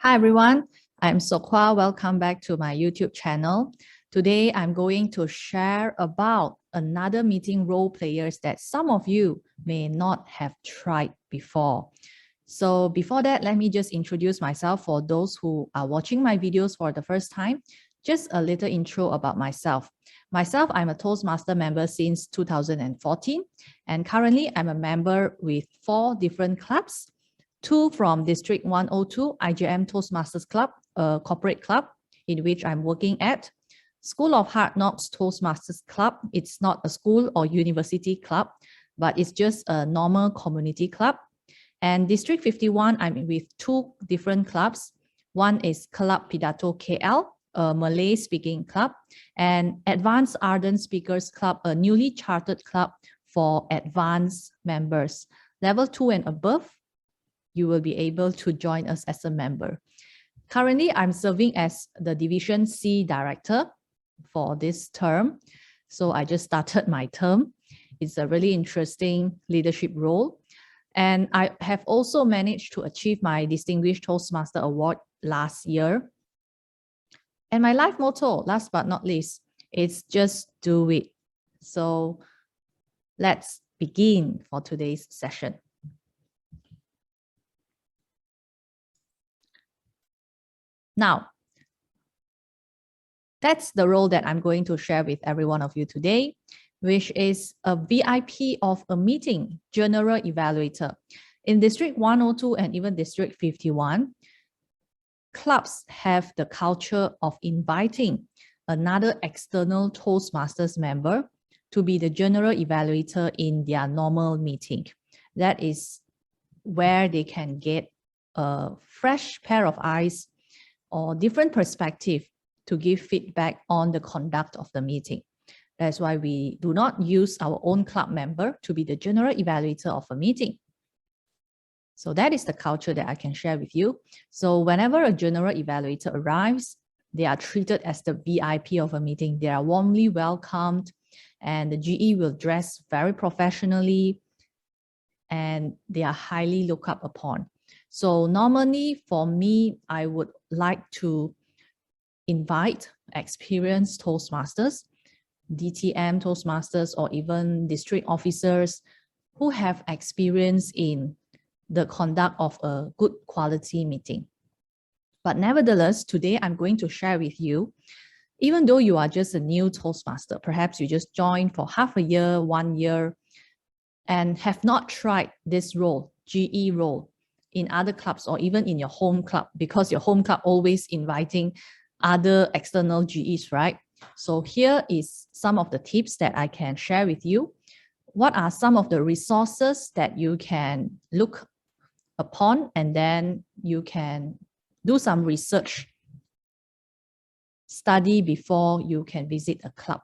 Hi everyone, I'm Sokwa. Welcome back to my YouTube channel. Today I'm going to share about another meeting role players that some of you may not have tried before. So before that, let me just introduce myself for those who are watching my videos for the first time. Just a little intro about myself. I'm a Toastmaster member since 2014, and currently I'm a member with 4 different clubs. 2 from District 102, IGM Toastmasters Club, a corporate club in which I'm working at. School of Hard Knocks Toastmasters Club. It's not a school or university club, but it's just a normal community club. And District 51, I'm with 2 different clubs. One is Club Pidato KL, a Malay speaking club, and Advanced Ardent Speakers Club, a newly chartered club for advanced members. Level 2 and above, you will be able to join us as a member. Currently, I'm serving as the Division C Director for this term. So I just started my term. It's a really interesting leadership role. And I have also managed to achieve my Distinguished Toastmaster Award last year. And my life motto, last but not least, is just do it. So let's begin for today's session. Now, that's the role that I'm going to share with every one of you today, which is a VIP of a meeting, General Evaluator. In District 102 and even District 51, clubs have the culture of inviting another external Toastmasters member to be the General Evaluator in their normal meeting. That is where they can get a fresh pair of eyes or different perspective to give feedback on the conduct of the meeting. That's why we do not use our own club member to be the general evaluator of a meeting. So that is the culture that I can share with you. So whenever a general evaluator arrives, they are treated as the VIP of a meeting. They are warmly welcomed, and the GE will dress very professionally, and they are highly looked up upon. So normally for me, I would like to invite experienced Toastmasters, DTM Toastmasters, or even district officers who have experience in the conduct of a good quality meeting. But nevertheless, today I'm going to share with you, even though you are just a new Toastmaster, perhaps you just joined for half a year, 1 year, and have not tried this role, GE role, in other clubs or even in your home club, because your home club always inviting other external GEs, right? So here is some of the tips that I can share with you. What are some of the resources that you can look upon, and then you can do some research, study before you can visit a club.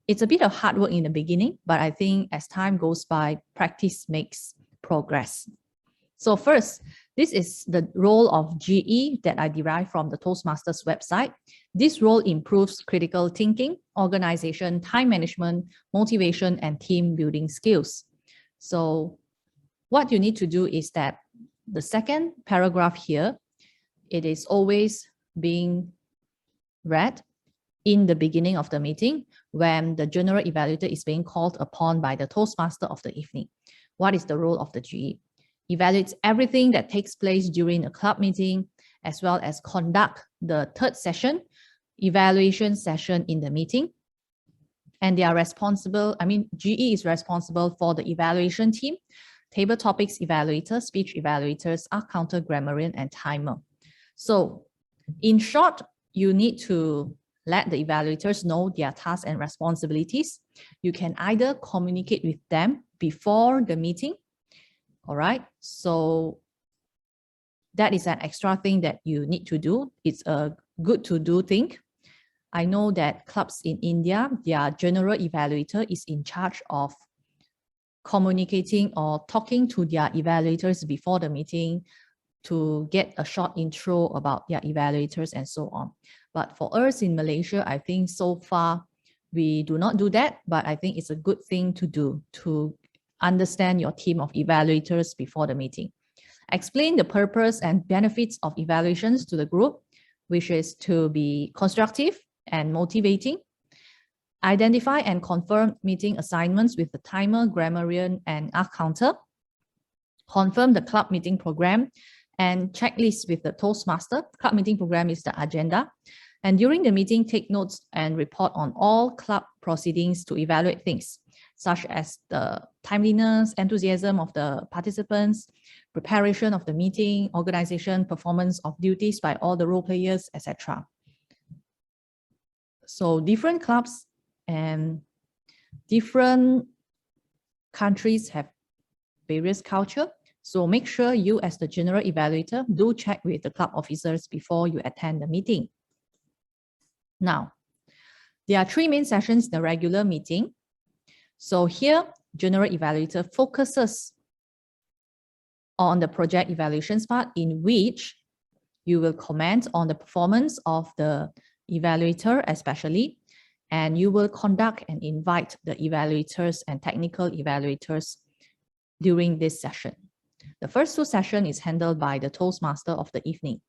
It's a bit of hard work in the beginning, but I think as time goes by, practice makes progress. So first, this is the role of GE that I derive from the Toastmasters website. This role improves critical thinking, organization, time management, motivation, and team building skills. So what you need to do is that the second paragraph here, it is always being read in the beginning of the meeting when the general evaluator is being called upon by the Toastmaster of the evening. What is the role of the GE? Evaluates everything that takes place during a club meeting, as well as conduct the third session, evaluation session in the meeting. And they are responsible, GE is responsible for the evaluation team, table topics evaluator, speech evaluators, counter grammarian, and timer. So in short, you need to let the evaluators know their tasks and responsibilities. You can either communicate with them before the meeting. All right, so that is an extra thing that you need to do. It's a good to do thing. I know that clubs in India, their general evaluator is in charge of communicating or talking to their evaluators before the meeting to get a short intro about their evaluators and so on. But for us in Malaysia, I think so far we do not do that, but I think it's a good thing to do to understand your team of evaluators before the meeting. Explain the purpose and benefits of evaluations to the group, which is to be constructive and motivating. Identify and confirm meeting assignments with the timer, grammarian, and arc counter. Confirm the club meeting program and checklist with the Toastmaster. Club meeting program is the agenda. And during the meeting, take notes and report on all club proceedings to evaluate things, such as the timeliness, enthusiasm of the participants, preparation of the meeting, organization, performance of duties by all the role players, etc. So different clubs and different countries have various culture. So make sure you as the general evaluator do check with the club officers before you attend the meeting. Now, there are 3 main sessions in the regular meeting. So here, general evaluator focuses on the project evaluations part, in which you will comment on the performance of the evaluator especially, and you will conduct and invite the evaluators and technical evaluators during this session. The first 2 sessions is handled by the Toastmaster of the evening.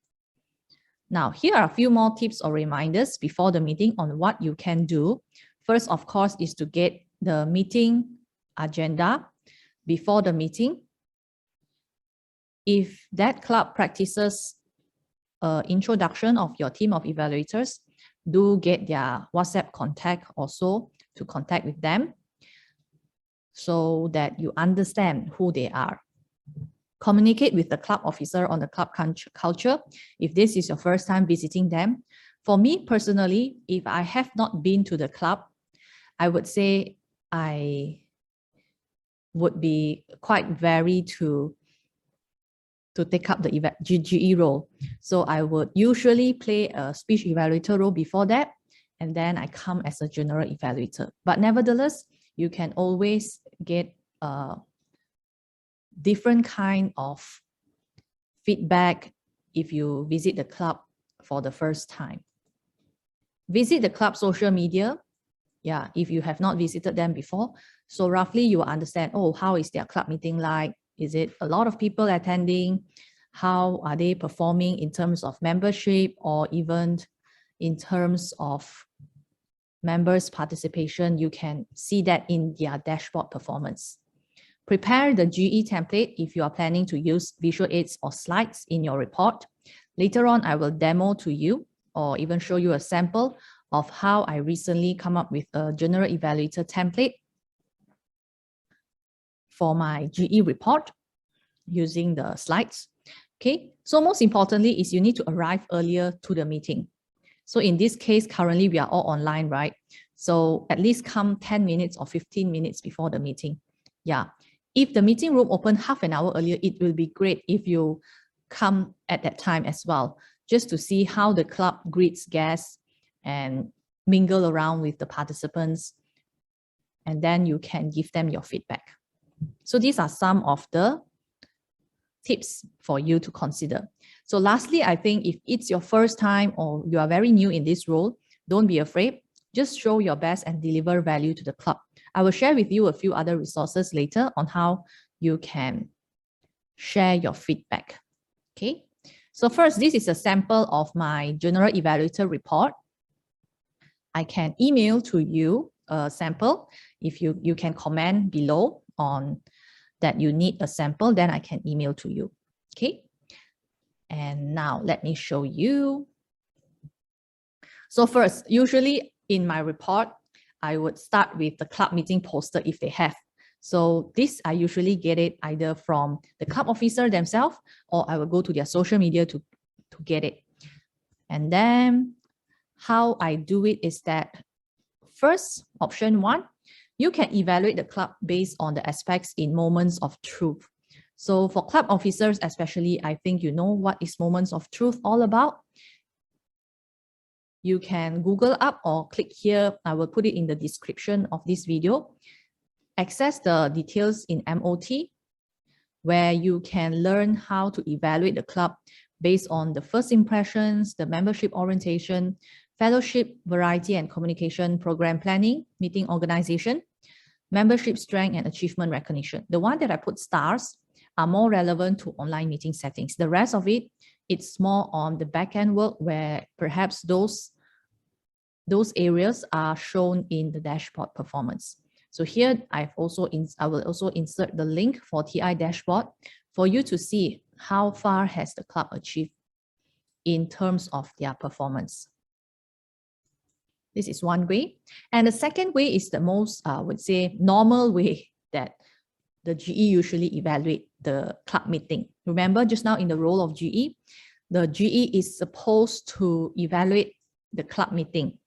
Now, here are a few more tips or reminders before the meeting on what you can do. First, of course, is to get the meeting agenda before the meeting. If that club practices introduction of your team of evaluators, do get their WhatsApp contact also to contact with them so that you understand who they are. Communicate with the club officer on the club culture if this is your first time visiting them. For me personally, if I have not been to the club, I would say I would be quite wary to take up the GE role. So I would usually play a speech evaluator role before that, and then I come as a general evaluator. But nevertheless, you can always get a different kind of feedback if you visit the club for the first time. Visit the club social media, if you have not visited them before. So roughly you will understand, oh, how is their club meeting like? Is it a lot of people attending? How are they performing in terms of membership or even in terms of members' participation? You can see that in their dashboard performance. Prepare the GE template if you are planning to use visual aids or slides in your report. Later on, I will demo to you or even show you a sample of how I recently come up with a general evaluator template for my GE report using the slides. Okay, so most importantly is you need to arrive earlier to the meeting. So in this case, currently we are all online, right? So at least come 10 minutes or 15 minutes before the meeting. If the meeting room open half an hour earlier, it will be great if you come at that time as well, just to see how the club greets guests and mingle around with the participants, and then you can give them your feedback. So these are some of the tips for you to consider. So lastly, I think if it's your first time or you are very new in this role, don't be afraid. Just show your best and deliver value to the club. I will share with you a few other resources later on how you can share your feedback. Okay, so first, this is a sample of my general evaluator report. I can email to you a sample. If you can comment below on that you need a sample, then I can email to you. Okay, and now let me show you. So first, usually in my report, I would start with the club meeting poster if they have. So this, I usually get it either from the club officer themselves, or I will go to their social media to get it. And then how I do it is that first, option 1, you can evaluate the club based on the aspects in moments of truth. So for club officers especially, I think you know what is moments of truth all about. You can Google up or click here. I will put it in the description of this video. Access the details in MOT, where you can learn how to evaluate the club based on the first impressions, the membership orientation, fellowship, variety and communication, program planning, meeting organization, membership strength and achievement recognition. The one that I put stars are more relevant to online meeting settings. The rest of it, it's more on the back-end work where perhaps those areas are shown in the dashboard performance. So here I will also insert the link for TI dashboard for you to see how far has the club achieved in terms of their performance. This is one way. And the second way is the most, I would say, normal way that the GE usually evaluate the club meeting. Remember just now in the role of GE, the GE is supposed to evaluate the club meeting.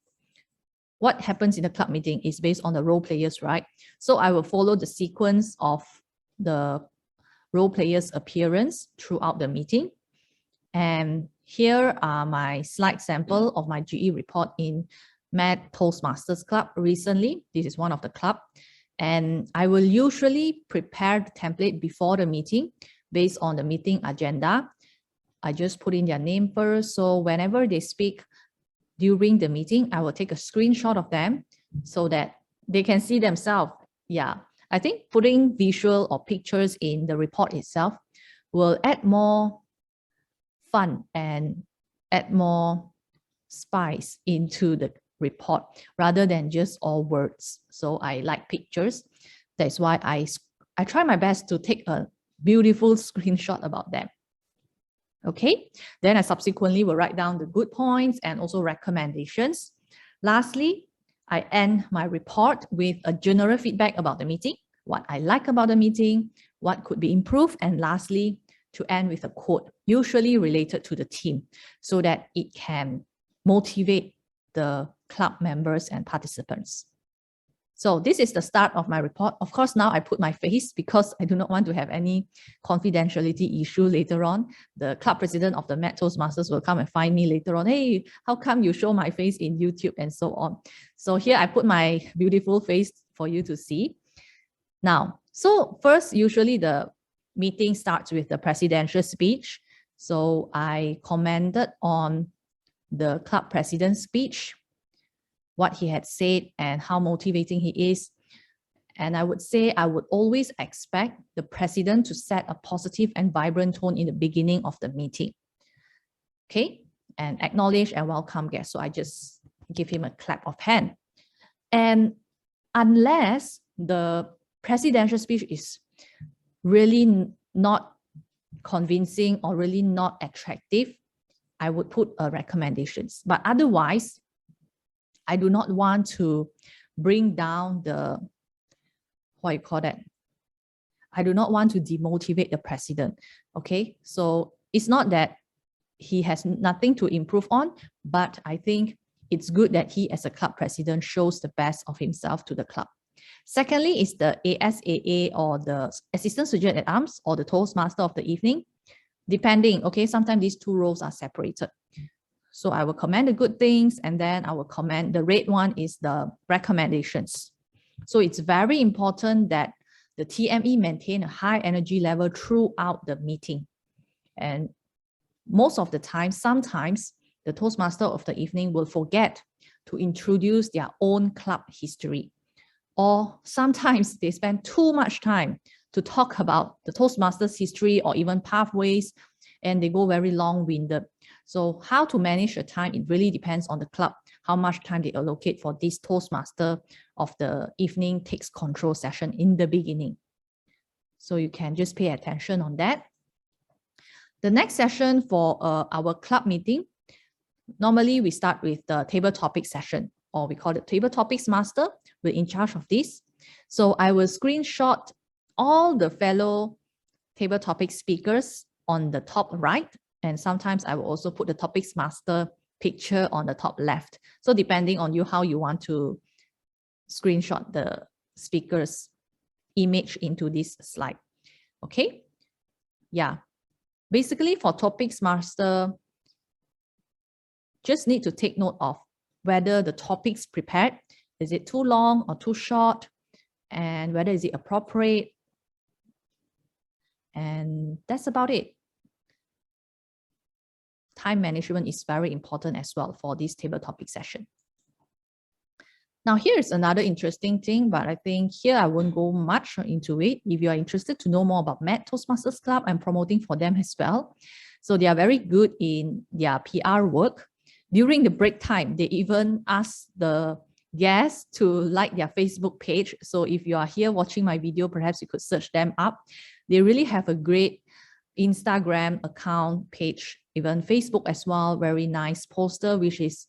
What happens in the club meeting is based on the role players, right? So I will follow the sequence of the role players' appearance throughout the meeting. And here are my slide sample of my GE report in Met Toastmasters Club recently. This is one of the club. And I will usually prepare the template before the meeting based on the meeting agenda. I just put in their name first. So whenever they speak during the meeting, I will take a screenshot of them so that they can see themselves. Yeah, I think putting visual or pictures in the report itself will add more fun and add more spice into the report rather than just all words. So I like pictures. That's why I try my best to take a beautiful screenshot about them. Okay, then I subsequently will write down the good points and also recommendations. Lastly, I end my report with a general feedback about the meeting, what I like about the meeting, what could be improved, and lastly, to end with a quote, usually related to the team, so that it can motivate the club members and participants. So this is the start of my report. Of course, now I put my face because I do not want to have any confidentiality issue later on. The club president of the Met Toastmasters will come and find me later on. Hey, how come you show my face in YouTube and so on? So here I put my beautiful face for you to see. Now, so first, usually the meeting starts with the presidential speech. So I commented on the club president's speech, what he had said and how motivating he is. And I would say I would always expect the president to set a positive and vibrant tone in the beginning of the meeting. Okay, and acknowledge and welcome guests. So I just give him a clap of hand. And unless the presidential speech is really not convincing or really not attractive, I would put recommendations. But otherwise, I do not want to bring down the, what you call that? I do not want to demotivate the president. Okay, so it's not that he has nothing to improve on, but I think it's good that he as a club president shows the best of himself to the club. Secondly is the ASAA or the Assistant Sergeant at Arms or the Toastmaster of the evening, depending, okay, sometimes these two roles are separated. So I will comment the good things and then I will comment, the red one is the recommendations. So it's very important that the TME maintain a high energy level throughout the meeting. And most of the time, sometimes the Toastmaster of the evening will forget to introduce their own club history. Or sometimes they spend too much time to talk about the Toastmasters history or even pathways, and they go very long-winded. So how to manage the time, it really depends on the club, how much time they allocate for this Toastmaster of the evening takes control session in the beginning. So you can just pay attention on that. The next session for our club meeting, normally we start with the table topic session, or we call it table topics master. We're in charge of this. So I will screenshot all the fellow table topic speakers on the top right. And sometimes I will also put the topics master picture on the top left. So depending on you, how you want to screenshot the speaker's image into this slide. Okay. Yeah. Basically for topics master, just need to take note of whether the topics prepared, is it too long or too short, and whether is it appropriate. And that's about it. Time management is very important as well for this table topic session. Now, here's another interesting thing, but I think here I won't go much into it. If you are interested to know more about Met Toastmasters Club, I'm promoting for them as well. So they are very good in their PR work. During the break time, they even ask the guests to like their Facebook page. So if you are here watching my video, perhaps you could search them up. They really have a great Instagram account page, even Facebook as well. Very nice poster, which is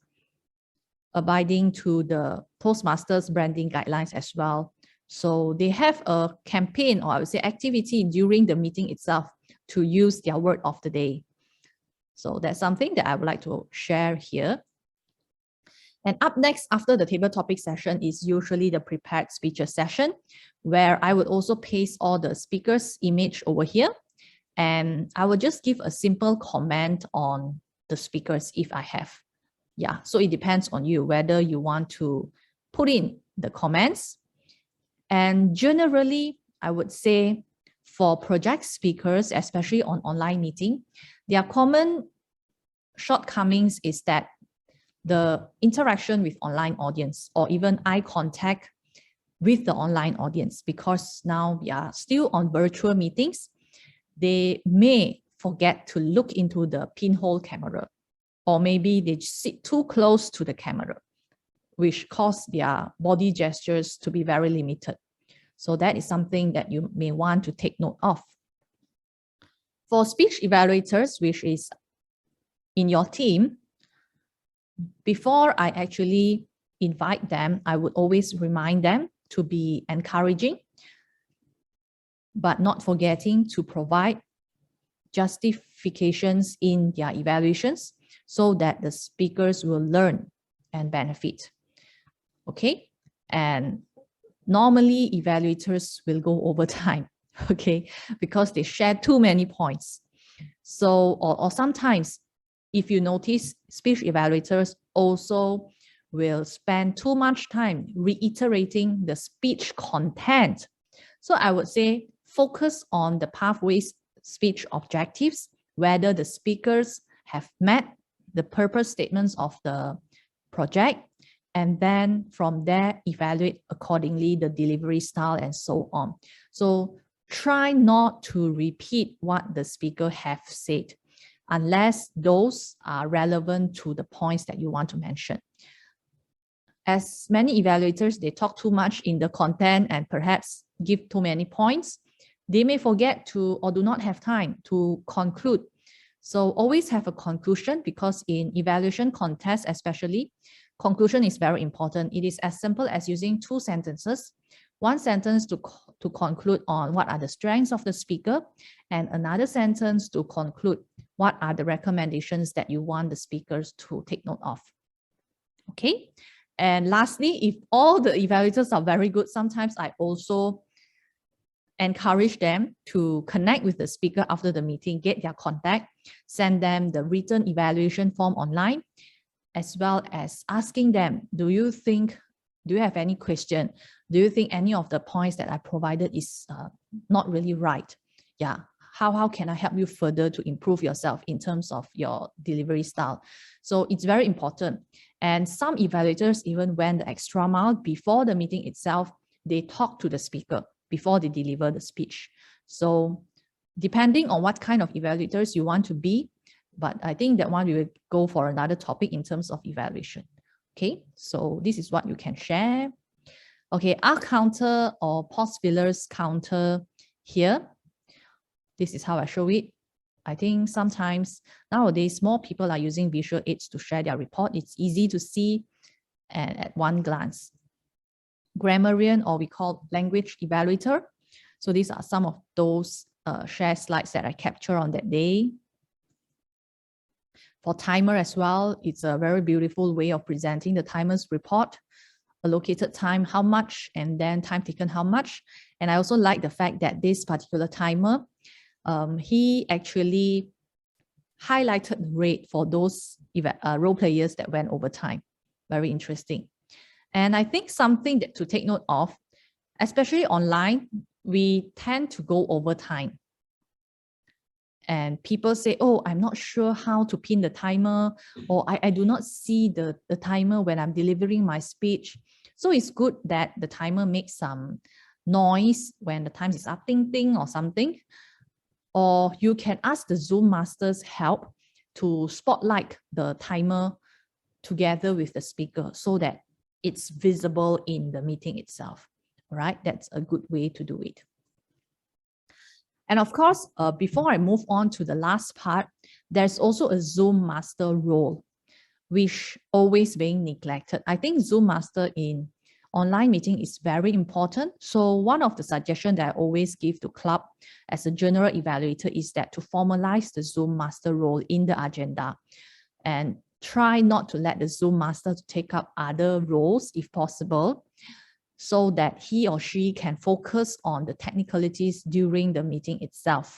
abiding to the Toastmasters branding guidelines as well. So they have a campaign, or I would say activity during the meeting itself to use their word of the day. So that's something that I would like to share here. And up next, after the table topic session, is usually the prepared speeches session, where I would also paste all the speakers' image over here. And I will just give a simple comment on the speakers if I have. Yeah, so it depends on you whether you want to put in the comments. And generally, I would say for project speakers, especially on online meeting, their common shortcomings is that the interaction with online audience, or even eye contact with the online audience, because now we are still on virtual meetings, they may forget to look into the pinhole camera, or maybe they sit too close to the camera, which cause their body gestures to be very limited. So that is something that you may want to take note of. For speech evaluators, which is in your team, before I actually invite them, I would always remind them to be encouraging, but not forgetting to provide justifications in their evaluations so that the speakers will learn and benefit. Okay, and normally evaluators will go over time, okay, because they share too many points. So, or sometimes if you notice, speech evaluators also will spend too much time reiterating the speech content. So I would say focus on the pathways speech objectives, whether the speakers have met the purpose statements of the project, and then from there evaluate accordingly the delivery style and so on. So try not to repeat what the speaker have said unless those are relevant to the points that you want to mention. As many evaluators, they talk too much in the content and perhaps give too many points. They may forget to, or do not have time to conclude. So always have a conclusion, because in evaluation contests especially, conclusion is very important. It is as simple as using 2 sentences. One sentence to conclude on what are the strengths of the speaker, and another sentence to conclude what are the recommendations that you want the speakers to take note of. Okay. And lastly, if all the evaluators are very good, sometimes I also encourage them to connect with the speaker after the meeting, get their contact, send them the written evaluation form online, as well as asking them, do you have any question? Do you think any of the points that I provided is not really right? Yeah, how can I help you further to improve yourself in terms of your delivery style? So it's very important. And some evaluators even went the extra mile before the meeting itself. They talk to the speaker before they deliver the speech. So depending on what kind of evaluators you want to be, but I think that one we will go for another topic in terms of evaluation. Okay, so this is what you can share. Okay, arc counter or pause fillers counter here. This is how I show it. I think sometimes nowadays more people are using visual aids to share their report. It's easy to see and at one glance. Grammarian, or we call language evaluator. So these are some of those share slides that I capture on that day. For timer as well, it's a very beautiful way of presenting the timer's report. Allocated time, how much, and then time taken, how much. And I also like the fact that this particular timer, he actually highlighted the rate for those role players that went over time. Very interesting. And I think something that to take note of, especially online, we tend to go over time. and people say, oh, I'm not sure how to pin the timer, or I do not see the timer when I'm delivering my speech. So it's good that the timer makes some noise when the time is up, ting ting or something. Or you can ask the Zoom masters help to spotlight the timer together with the speaker so that it's visible in the meeting itself. All right, that's a good way to do it. And of course, before I move on to the last part, there's also a Zoom master role, which always being neglected. I think Zoom master in online meeting is very important. So one of the suggestions that I always give to club as a general evaluator is that to formalize the Zoom master role in the agenda and try not to let the Zoom master take up other roles if possible, so that he or she can focus on the technicalities during the meeting itself.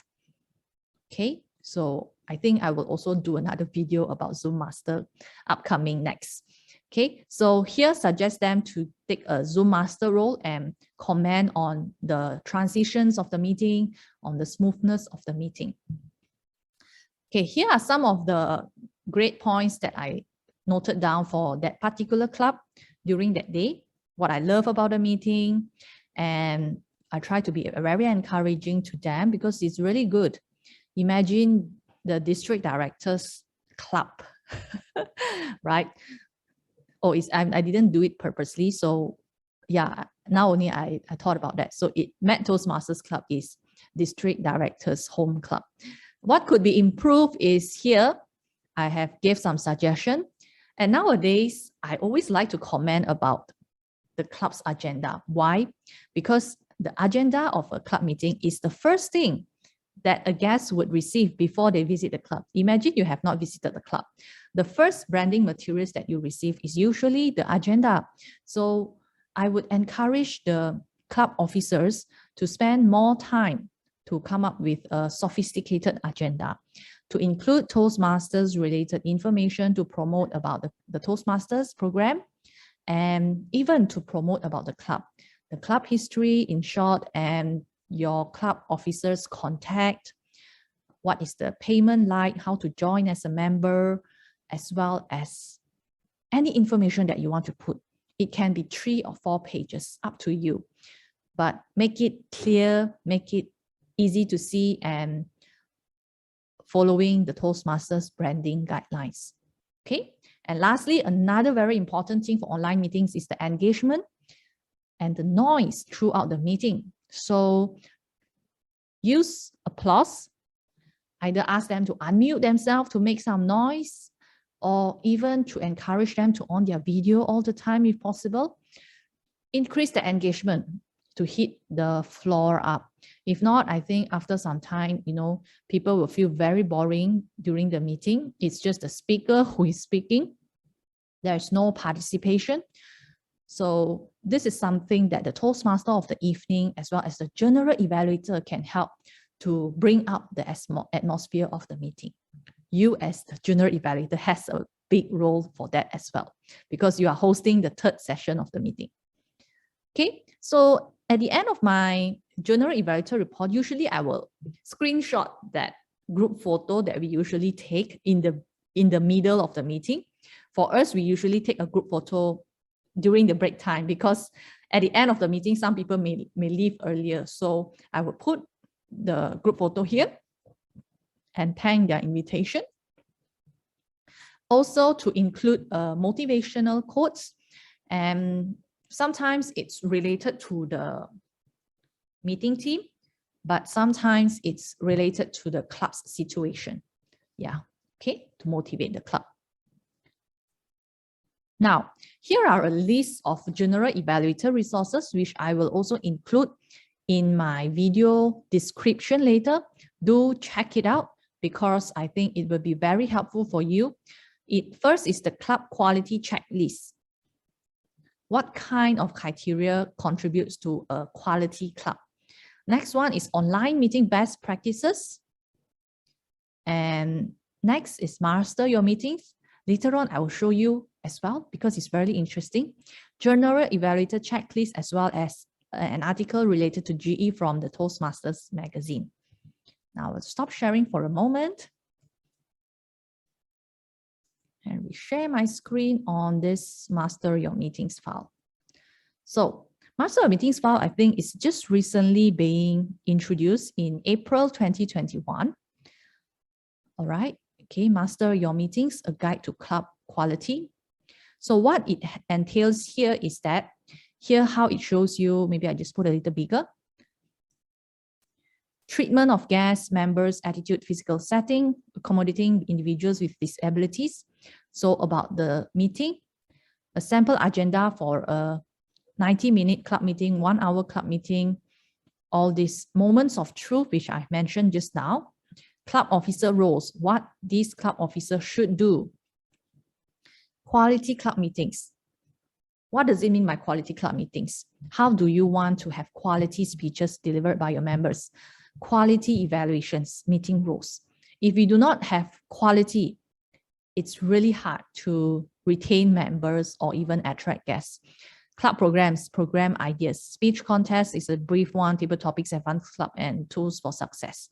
Okay, so I think I will also do another video about Zoom Master upcoming next. Okay, so here suggest them to take a Zoom Master role and comment on the transitions of the meeting, on the smoothness of the meeting. Okay, here are some of the great points that I noted down for that particular club during that day, what I love about the meeting, and I try to be very encouraging to them because it's really good. Imagine the district directors club, right? Oh, I didn't do it purposely. So yeah, now only I thought about that. So Met Toastmasters Club is district directors home club. What could be improved is here, I have gave some suggestion. And nowadays, I always like to comment about the club's agenda. Why? Because the agenda of a club meeting is the first thing that a guest would receive before they visit the club. Imagine you have not visited the club. The first branding materials that you receive is usually the agenda. So I would encourage the club officers to spend more time to come up with a sophisticated agenda, to include Toastmasters related information to promote about the Toastmasters program, and even to promote about the club history in short, and your club officers contact, what is the payment like, how to join as a member, as well as any information that you want to put. It can be 3 or 4 pages, up to you, but make it clear, make it easy to see, and following the Toastmasters branding guidelines. Okay. And lastly, another very important thing for online meetings is the engagement and the noise throughout the meeting. So use applause, either ask them to unmute themselves to make some noise, or even to encourage them to on their video all the time if possible. Increase the engagement to hit the floor up. If not, I think after some time, people will feel very boring during the meeting. It's just the speaker who is speaking. There's no participation. So this is something that the Toastmaster of the evening, as well as the General Evaluator, can help to bring up the atmosphere of the meeting. You as the General Evaluator has a big role for that as well, because you are hosting the 3rd session of the meeting. Okay, so at the end of my General Evaluator report, usually I will screenshot that group photo that we usually take in the middle of the meeting. For us, we usually take a group photo during the break time, because at the end of the meeting, some people may leave earlier. So I will put the group photo here and thank their invitation. Also to include motivational quotes, and sometimes it's related to the meeting team, but sometimes it's related to the club's situation. Yeah, okay, to motivate the club. Now, here are a list of General Evaluator resources, which I will also include in my video description later. Do check it out, because I think it will be very helpful for you. First is the club quality checklist. What kind of criteria contributes to a quality club? Next one is online meeting best practices. And next is master your meetings. Later on, I will show you as well, because it's very interesting. General Evaluator checklist, as well as an article related to GE from the Toastmasters magazine. Now let's stop sharing for a moment. And we share my screen on this Master Your Meetings file. So Master Your Meetings file, I think, is just recently being introduced in April 2021. All right. Okay, Master Your Meetings, a guide to club quality. So what it entails here is that here how it shows you, maybe I just put a little bigger. Treatment of guests, members, attitude, physical setting, accommodating individuals with disabilities. So about the meeting, a sample agenda for a 90-minute club meeting, 1-hour club meeting, all these moments of truth, which I mentioned just now. Club officer roles, what these club officers should do. Quality club meetings. What does it mean by quality club meetings? How do you want to have quality speeches delivered by your members? Quality evaluations, meeting rules. If you do not have quality, it's really hard to retain members or even attract guests. Club programs, program ideas. Speech contest is a brief one, table topics, advanced club, and tools for success.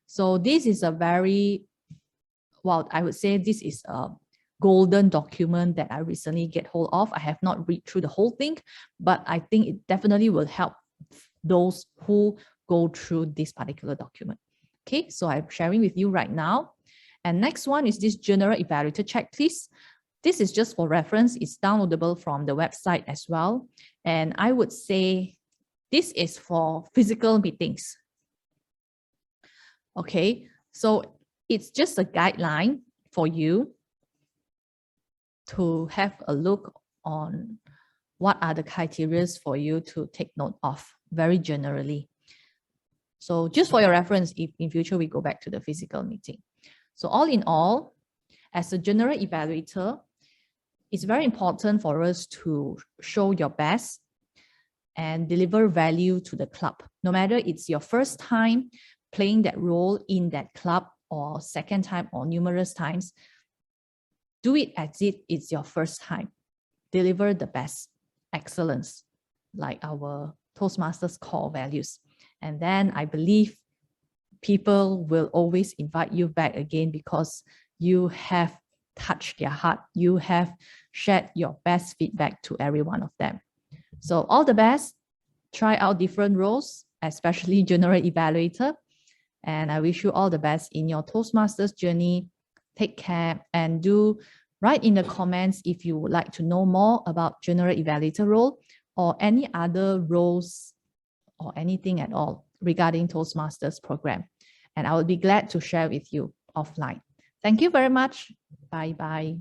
So this is a very, well, I would say this is a golden document that I recently get hold of. I have not read through the whole thing, but I think it definitely will help those who go through this particular document. Okay, so I'm sharing with you right now. And next one is this General Evaluator checklist. This is just for reference. It's downloadable from the website as well. And I would say this is for physical meetings. Okay, so it's just a guideline for you to have a look on what are the criteria for you to take note of very generally. So just for your reference, if in future we go back to the physical meeting. So all in all, as a general evaluator, it's very important for us to show your best and deliver value to the club. No matter it's your first time playing that role in that club or second time or numerous times, do it as if it's your first time. Deliver the best, excellence, like our Toastmasters core values. And then I believe people will always invite you back again because you have touched their heart. You have shared your best feedback to every one of them. So all the best. Try out different roles, especially General Evaluator. And I wish you all the best in your Toastmasters journey. Take care and do write in the comments if you would like to know more about General Evaluator role or any other roles or anything at all regarding Toastmasters program. And I will be glad to share with you offline. Thank you very much. Bye-bye.